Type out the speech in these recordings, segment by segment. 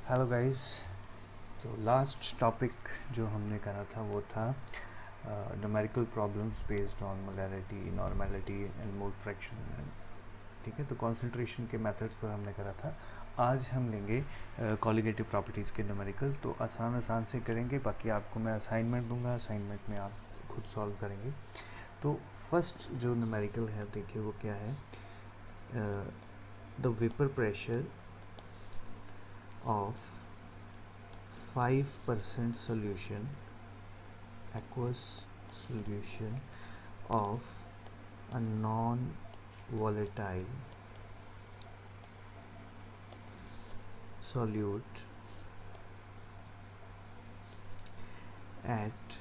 Hello guys. तो last topic जो हमने करा था वो था numerical problems based on molarity, normality and mole fraction. ठीक है, तो कॉन्सेंट्रेशन के मेथड्स पर हमने करा था। आज हम लेंगे कॉलिगेटिव प्रॉपर्टीज़ के न्यूमेरिकल। तो आसान से करेंगे, बाकी आपको मैं असाइनमेंट दूंगा, असाइनमेंट में आप खुद सॉल्व करेंगे। तो फर्स्ट जो न्यूमेरिकल है, देखिए वो क्या है। The vapour pressure of 5% solution, aqueous solution of a non-volatile solute at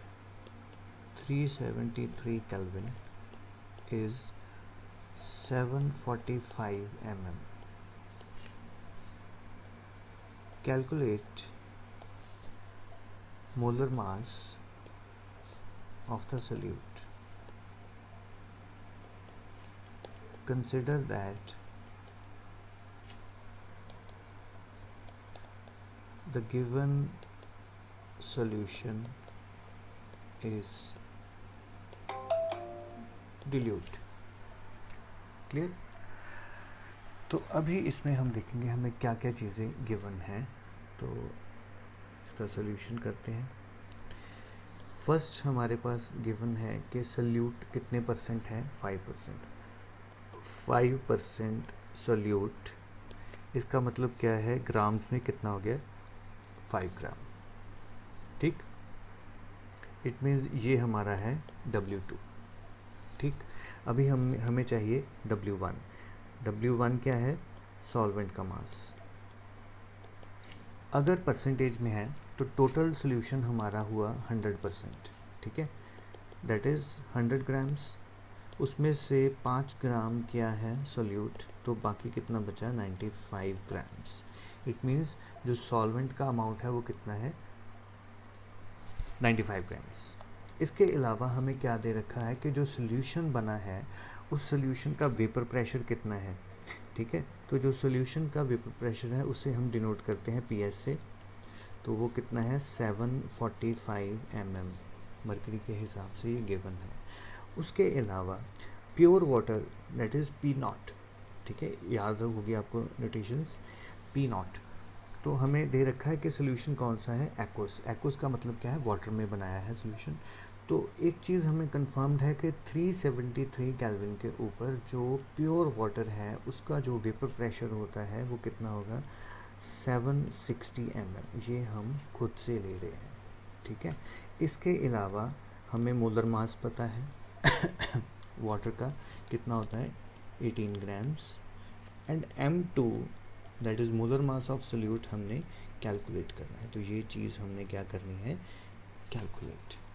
373 Kelvin is 745 mm. Calculate molar mass of the solute. Consider that the given solution is dilute. Clear? तो अभी इसमें हम देखेंगे हमें क्या क्या चीज़ें गिवन हैं। तो इसका सोल्यूशन करते हैं। फर्स्ट हमारे पास गिवन है कि सोल्यूट कितने परसेंट है, 5%। 5% सोल्यूट, इसका मतलब क्या है, ग्राम्स में कितना हो गया, 5 ग्राम। ठीक, इट मीन्स ये हमारा है W2। ठीक, अभी हमें चाहिए W1। W1 क्या है, सॉल्वेंट का मास। अगर परसेंटेज में है तो टोटल सोल्यूशन हमारा हुआ 100%। ठीक है, दैट इज़ 100 ग्राम्स। उसमें से 5 ग्राम क्या है सोल्यूट, तो बाकी कितना बचा, 95 ग्राम्स। इट मीन्स जो सॉल्वेंट का अमाउंट है वो कितना है, 95 ग्राम्स। इसके अलावा हमें क्या दे रखा है कि जो सोल्यूशन बना है उस सोल्यूशन का वेपर प्रेशर कितना है। ठीक है, तो जो सोल्यूशन का वेपर प्रेशर है उसे हम डिनोट करते हैं PS से। तो वो कितना है, 745 mm मरकरी के हिसाब से ये गिवन है। उसके अलावा pure water that is P0। ठीक है, याद होगी आपको नोटेशंस, P0। तो हमें दे रखा है कि सोल्यूशन कौन सा है, एक्वस। एक्वस का मतलब क्या है, वाटर में बनाया है सोल्यूशन। तो एक चीज़ हमें कंफर्म्ड है कि 373 केल्विन के ऊपर जो प्योर वाटर है उसका जो वेपर प्रेशर होता है वो कितना होगा, 760 mm। ये हम खुद से ले रहे हैं। ठीक है, इसके अलावा हमें मोलर मास पता है वाटर का कितना होता है, 18 grams. And M2 that is molar mass of solute हमने कैलकुलेट करना है। तो ये चीज़ हमने क्या करनी है, कैलकुलेट।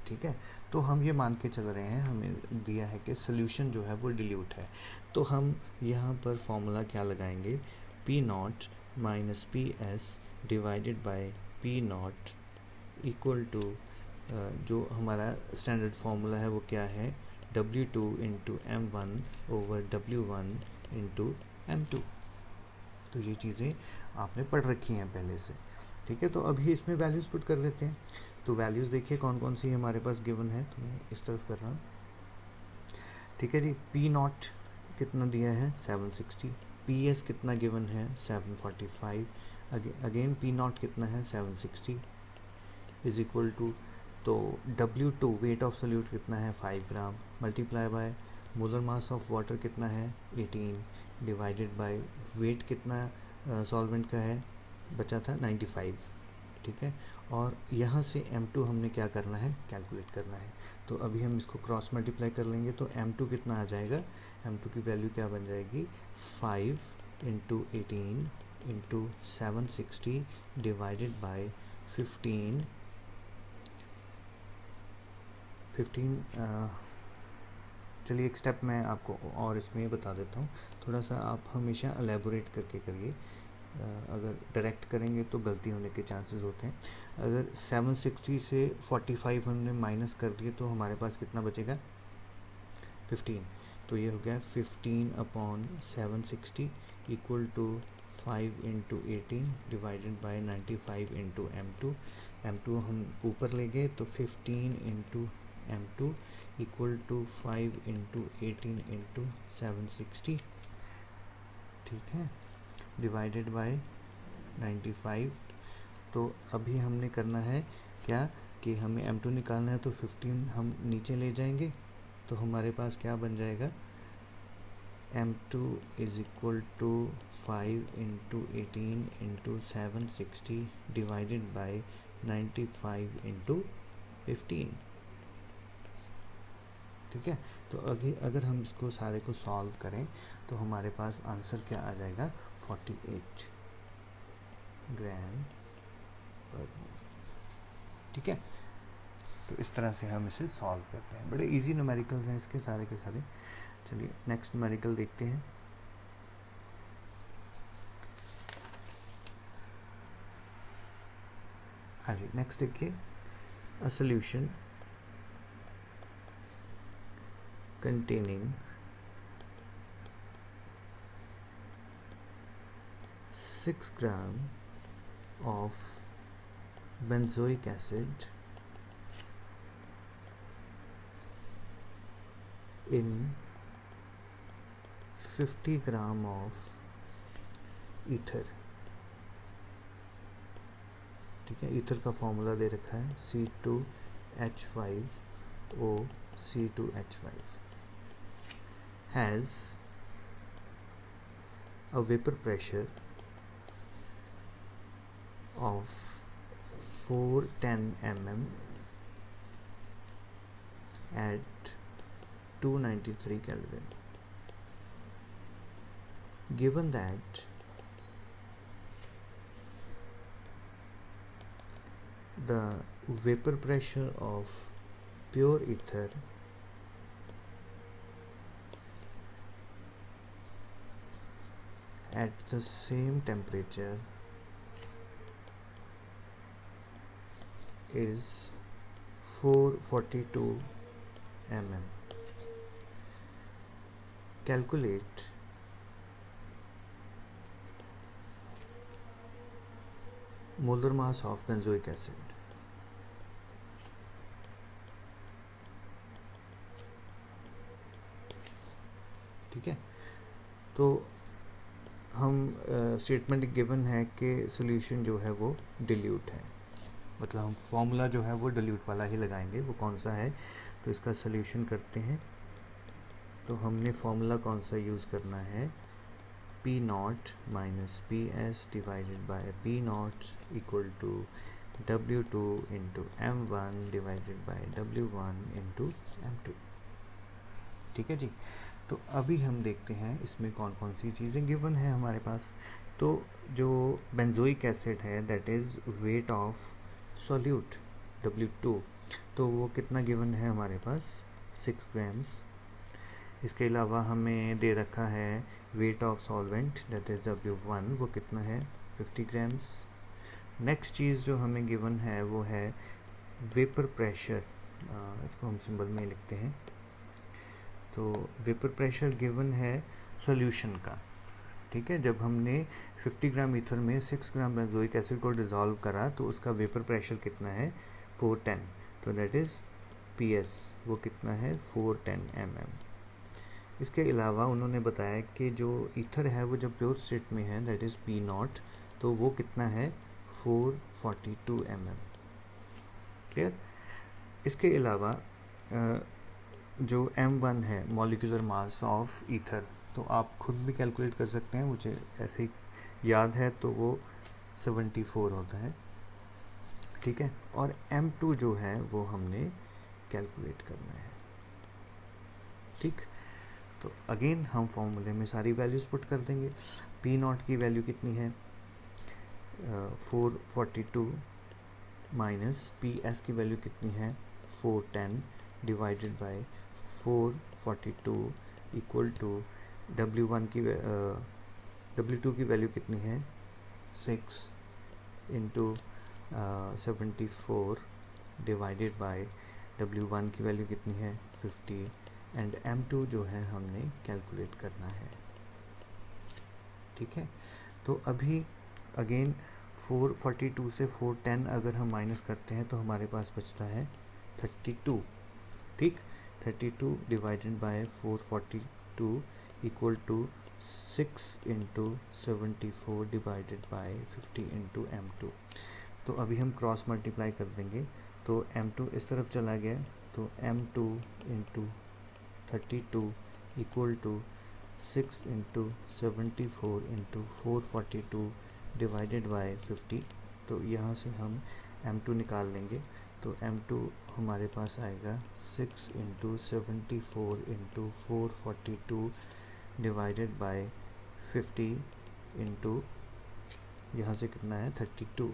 ठीक है, तो हम ये मान के चल रहे हैं, हमें दिया है कि सोल्यूशन जो है वो डिल्यूट है। तो हम यहाँ पर फॉर्मूला क्या लगाएंगे, P0 minus PS divided by P0 equal to जो हमारा स्टैंडर्ड फार्मूला है वो क्या है, W2 into M1 over W1 into M2। तो ये चीज़ें आपने पढ़ रखी हैं पहले से। ठीक है, तो अभी इसमें वैल्यूज़ पुट कर देते हैं। तो वैल्यूज़ देखिए कौन कौन सी हमारे पास गिवन है, तो मैं इस तरफ कर रहा हूँ। ठीक है जी, P0 कितना दिया है, 760। PS कितना गिवन है, 745। अगेन P0 कितना है, 760 इज इक्वल टू, तो W2 वेट ऑफ सोल्यूट कितना है, 5 gram, multiply by molar mass of water कितना है, 18 डिवाइडेड बाय वेट कितना सॉल्वेंट का है, बचा था 95। ठीक है, और यहाँ से M2 हमने क्या करना है, कैलकुलेट करना है। तो अभी हम इसको क्रॉस मल्टीप्लाई कर लेंगे तो M2 कितना आ जाएगा, M2 की वैल्यू क्या बन जाएगी, 5 इंटू 18 इंटू 760 डिवाइडेड बाई 15। चलिए एक स्टेप मैं आपको और इसमें बता देता हूँ, थोड़ा सा आप हमेशा एलेबोरेट करके करिए। अगर डायरेक्ट करेंगे तो गलती होने के चांसेस होते हैं। अगर 760 से 45 हमने माइनस कर दिए तो हमारे पास कितना बचेगा, 15। तो ये हो गया 15 upon 760 equal to 5 into 18 divided by 95 into M2। M2 हम ऊपर ले गए तो 15 into M2 equal to 5 into 18 into 760, ठीक है, डिवाइडेड बाय 95। तो अभी हमने करना है क्या कि हमें M2 निकालना है, तो 15 हम नीचे ले जाएंगे तो हमारे पास क्या बन जाएगा, M2 is equal to 5 into 18 into 760 divided by 95 into 15, ठीक है। तो अगर हम इसको सारे को सॉल्व करें तो हमारे पास आंसर क्या आ जाएगा, 48 ग्राम पर मोल, ठीक है। तो इस तरह से हम इसे सॉल्व करते हैं। बड़े इजी न्यूमेरिकल्स हैं इसके सारे के सारे। चलिए नेक्स्ट न्यूमेरिकल देखते हैं। हाँ जी, नेक्स्ट देखिए, a solution containing 6 gram of benzoic acid in 50 gram of ether, ठीक है। ईथर का फॉर्मूला दे रखा है C2H5O C2H5 has a vapor pressure of 410 mm at 293 Kelvin. Given that the vapor pressure of pure ether at the same temperature is 442 mm. Calculate molar mass of benzoic acid. ठीक है, तो हम statement given है कि solution जो है वो dilute है, मतलब हम फॉर्मूला जो है वो डिल्यूट वाला ही लगाएंगे। वो कौन सा है, तो इसका सॉल्यूशन करते हैं। तो हमने फॉर्मूला कौन सा यूज़ करना है, P naught minus P S divided by P naught equal to W2 into M1 divided by W1 into M2, ठीक है जी। तो अभी हम देखते हैं इसमें कौन कौन सी चीज़ें गिवन है हमारे पास। तो जो बेंजोइक एसिड है that is weight of solute W2, तो वो कितना गिवन है हमारे पास, 6 ग्राम्स। इसके अलावा हमें दे रखा है weight of solvent that is W1, वो कितना है, 50 ग्राम्स। नेक्स्ट चीज़ जो हमें गिवन है वो है वेपर प्रेशर, इसको हम सिंबल में लिखते हैं। तो वेपर प्रेशर गिवन है सॉल्यूशन का, ठीक है। जब हमने 50 ग्राम ईथर में 6 ग्राम बेंजोइक एसिड को डिज़ोल्व करा तो उसका वेपर प्रेशर कितना है, 410, तो दैट इज़ PS, वो कितना है, 410 mm। इसके अलावा उन्होंने बताया कि जो ईथर है वो जब प्योर स्टेट में है दैट इज़ P नॉट, तो वो कितना है, 442 mm, क्लियर। इसके अलावा जो M1 है मॉलिक्यूलर मास ऑफ ईथर, तो आप खुद भी कैलकुलेट कर सकते हैं, मुझे ऐसे ही याद है, तो वो 74 होता है, ठीक है। और M2 जो है वो हमने कैलकुलेट करना है, ठीक। तो अगेन हम फॉर्मूले में सारी वैल्यूज़ पुट कर देंगे। P नॉट की वैल्यू कितनी है, 442 माइनस PS की वैल्यू कितनी है, 410 divided by 442 equal to W1 की W2 की वैल्यू कितनी है, 6 इंटू 74 डिवाइडेड बाय W1 की वैल्यू कितनी है, 50, एंड M2 जो है हमने कैलकुलेट करना है, ठीक है। तो अभी अगेन 442 से 410 अगर हम माइनस करते हैं तो हमारे पास बचता है 32, ठीक। 32 divided by 442 equal to 6 into 74 divided by 50 into M2। तो अभी हम क्रॉस मल्टीप्लाई कर देंगे, तो M2 इस तरफ चला गया, तो M2 into 32 equal to 6 into 74 into 442 divided by 50। तो यहाँ से हम M2 निकाल लेंगे, तो M2 हमारे पास आएगा 6 into 74 into 442 divided by 50 into यहाँ से कितना है 32।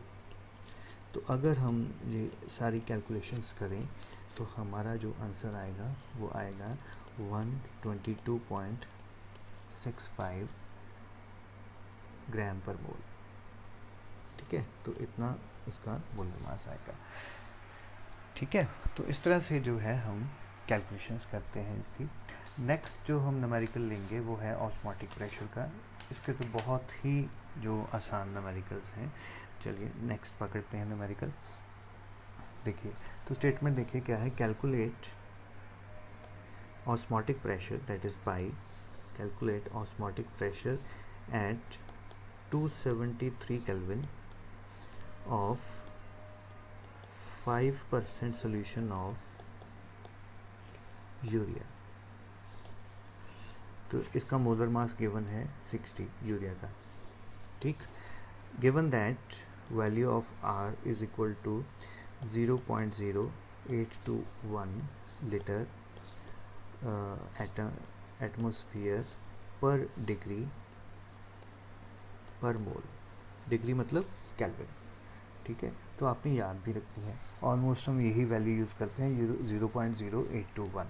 तो अगर हम ये सारी कैलकुलेशंस करें तो हमारा जो आंसर आएगा वो आएगा 122.65 ग्राम पर मोल, ठीक है। तो इतना इसका मूल्यमास आएगा, ठीक है। तो इस तरह से जो है हम कैलकुलेशंस करते हैं इसकी। नेक्स्ट जो हम न्यूमेरिकल लेंगे वो है ऑस्मोटिक प्रेशर का। इसके तो बहुत ही जो आसान न्यूमेरिकल्स हैं। चलिए नेक्स्ट पकड़ते हैं न्यूमेरिकल। देखिए तो स्टेटमेंट देखिए क्या है, calculate osmotic pressure, that is pi, calculate osmotic pressure at 273 Kelvin of 5% solution of urea. तो इसका मोलर मास गिवन है 60 यूरिया का, ठीक। Given that value of R is equal to 0.0821 litre atmosphere per degree per mole. Degree मतलब kelvin, ठीक है। तो आपने याद भी रखनी है। ऑलमोस्ट हम यही वैल्यू यूज़ करते हैं 0.0821,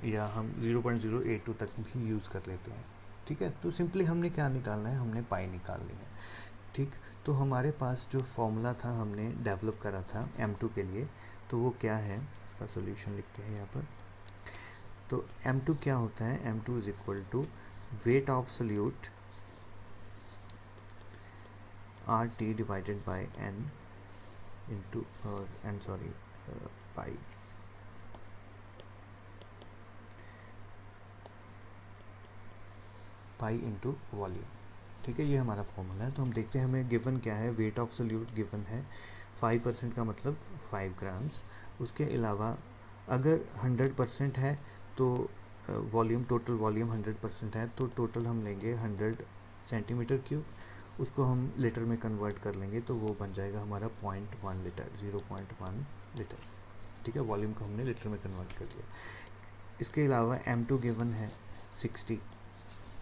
या हम 0.082 तक भी यूज़ कर लेते हैं, ठीक है। तो सिंपली हमने क्या निकालना है, हमने पाई निकालनी है, ठीक। तो हमारे पास जो फॉर्मूला था हमने डेवलप करा था M2 के लिए, तो वो क्या है, इसका सॉल्यूशन लिखते हैं यहाँ पर। तो M2 क्या होता है, M2 is equal to weight of solute RT divided by N into pi. Pi into volume, ठीक है। ये हमारा फॉर्मूला है। तो हम देखते हैं हमें गिवन क्या है, वेट ऑफ सोल्यूट गिवन है 5% का मतलब 5 ग्राम्स। उसके अलावा अगर 100% है तो वॉल्यूम, टोटल वॉल्यूम 100% है तो टोटल हम लेंगे 100 सेंटीमीटर क्यूब। उसको हम लीटर में कन्वर्ट कर लेंगे तो वो बन जाएगा हमारा 0.1 लीटर, 0.1 लीटर, ठीक है। वॉल्यूम को हमने लीटर में कन्वर्ट कर लिया। इसके अलावा M2 गिवन है 60,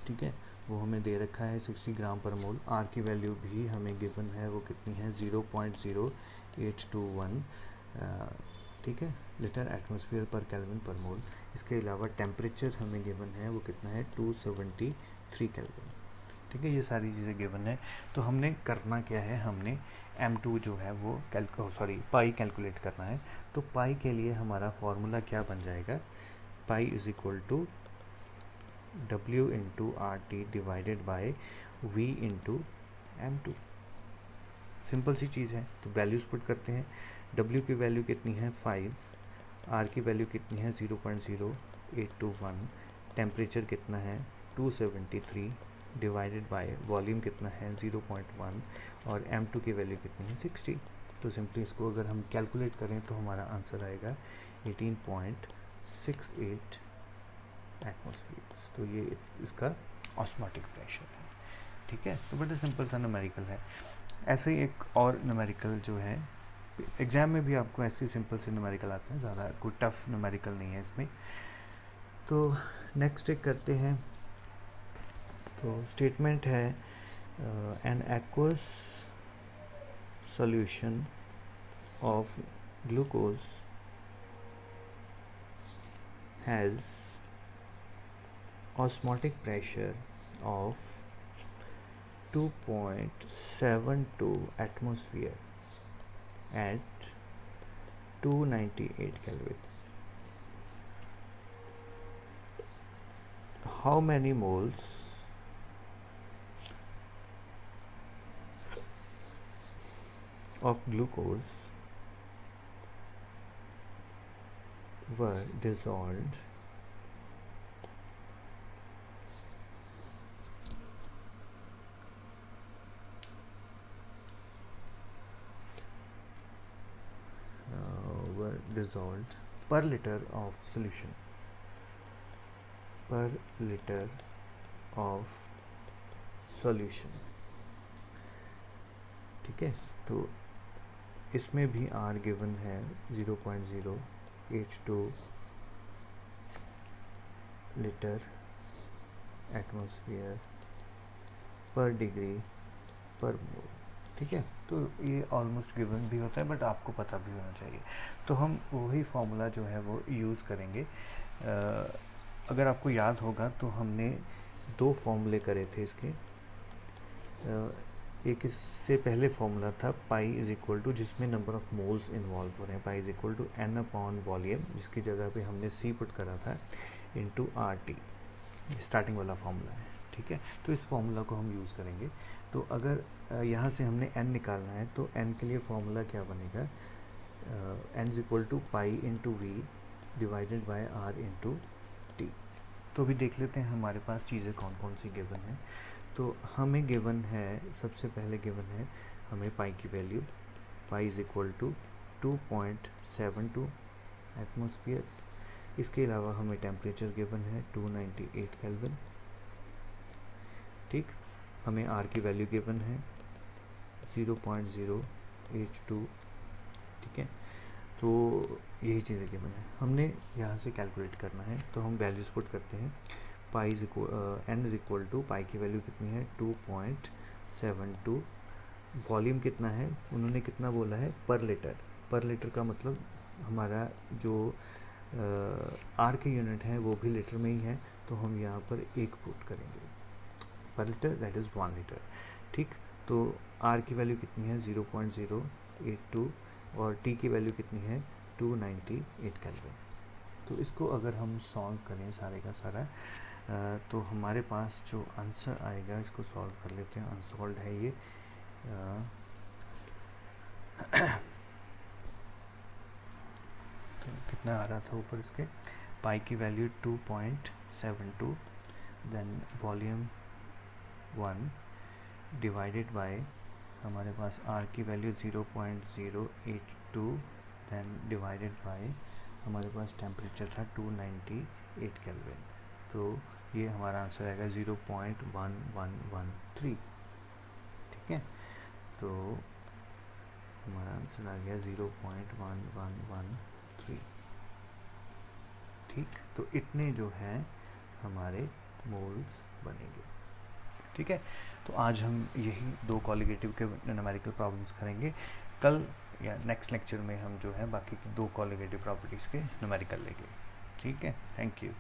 ठीक है, वो हमें दे रखा है 60 ग्राम पर मोल। R की वैल्यू भी हमें गिवन है, वो कितनी है 0.0821, ठीक है, लीटर एटमॉस्फेयर पर केल्विन पर मोल। इसके अलावा टेम्परेचर हमें गिवन है, वो कितना है 273 केल्विन, ठीक है। ये सारी चीज़ें गिवन है। तो हमने करना क्या है, हमने M2 जो है वो पाई कैलकुलेट करना है। तो पाई के लिए हमारा फॉर्मूला क्या बन जाएगा, pi is equal to W into RT divided by V into M2। Simple सी चीज़ है। तो वैल्यूज़ पुट करते हैं। W की वैल्यू कितनी है 5, R की वैल्यू कितनी है 0.0821, टेम्परेचर कितना है 273 डिवाइडेड बाय वॉल्यूम कितना है 0.1 और M2 की वैल्यू कितनी है 60। तो सिंपली इसको अगर हम कैलकुलेट करें तो हमारा आंसर आएगा 18.68 एटमॉस्फेयर। तो ये इसका ऑस्मोटिक प्रेशर है, ठीक है। तो बड़ा सिंपल सा न्यूमेरिकल है। ऐसे ही एक और न्यूमेरिकल जो है, एग्जाम में भी आपको ऐसे सिंपल से न्यूमेरिकल आते हैं, ज़्यादा कोई टफ न्यूमेरिकल नहीं है इसमें। तो नेक्स्ट एक करते हैं। तो स्टेटमेंट है an aqueous solution of glucose has osmotic pressure of 2.72 atmosphere at 298 Kelvin. How many moles of glucose were dissolved per liter of solution, per liter of solution। ठीक है, तो इसमें भी R गिवन है 0.0 H2 लीटर एटमॉस्फेयर पर degree per मोल। ठीक है, तो ये ऑलमोस्ट गिवन भी होता है, बट आपको पता भी होना चाहिए। तो हम वही फॉर्मूला जो है वो यूज़ करेंगे। अगर आपको याद होगा तो हमने दो फॉर्मूले करे थे इसके। एक इससे पहले फॉर्मूला था पाई इज इक्वल टू, जिसमें नंबर ऑफ मोल्स इन्वॉल्व हो रहे हैं, pi is equal to n upon volume, जिसकी जगह पे हमने c पुट करा था, इनटू RT। स्टार्टिंग वाला फॉर्मूला है। ठीक है, तो इस फॉर्मूला को हम यूज़ करेंगे। तो अगर यहाँ से हमने n निकालना है तो n के लिए फॉर्मूला क्या बनेगा, n is equal to pi into V divided by r into T. तो अभी देख लेते हैं हमारे पास चीज़ें कौन कौन सी गिवन है। तो हमें गिवन है, सबसे पहले गिवन है हमें पाई की value, pi is equal to 2.72 atmosphere. इसके अलावा हमें टेम्परेचर गिवन है 298 केल्विन। ठीक, हमें R की वैल्यू गिवन है 0.0 H2। ठीक है, तो यही चीज़ें गिवन है, हमने यहाँ से कैलकुलेट करना है। तो हम वैल्यूज पुट करते हैं। Pi is n is equal to, pi की वैल्यू कितनी है 2.72, वॉल्यूम कितना है, उन्होंने कितना बोला है पर लीटर। पर लीटर का मतलब हमारा जो R के यूनिट है वो भी लीटर में ही है, तो हम यहाँ पर एक पुट करेंगे पर लीटर, दैट इज़ 1 लीटर। ठीक, तो R की वैल्यू कितनी है 0.082 और T की वैल्यू कितनी है 298 केल्विन। तो इसको अगर हम सॉल्व करें सारे का सारा, तो हमारे पास जो आंसर आएगा, इसको सॉल्व कर लेते हैं। अनसॉल्व है ये। तो कितना आ रहा था ऊपर इसके, पाई की value 2.72, then volume 1 divided by हमारे पास R की वैल्यू 0.082, देन डिवाइडेड बाय हमारे पास टेम्परेचर था 298 केल्विन। तो ये हमारा आंसर आएगा 0.1113। ठीक है, तो हमारा आंसर आ गया 0.1113। ठीक, तो इतने जो है हमारे मोल्स बनेंगे। ठीक है, तो आज हम यही दो कॉलिगेटिव के न्यूमेरिकल प्रॉब्लम्स करेंगे। कल या नेक्स्ट लेक्चर में हम जो है बाकी की दो कॉलिगेटिव प्रॉपर्टीज़ के न्यूमेरिकल लेंगे। ठीक है, थैंक यू।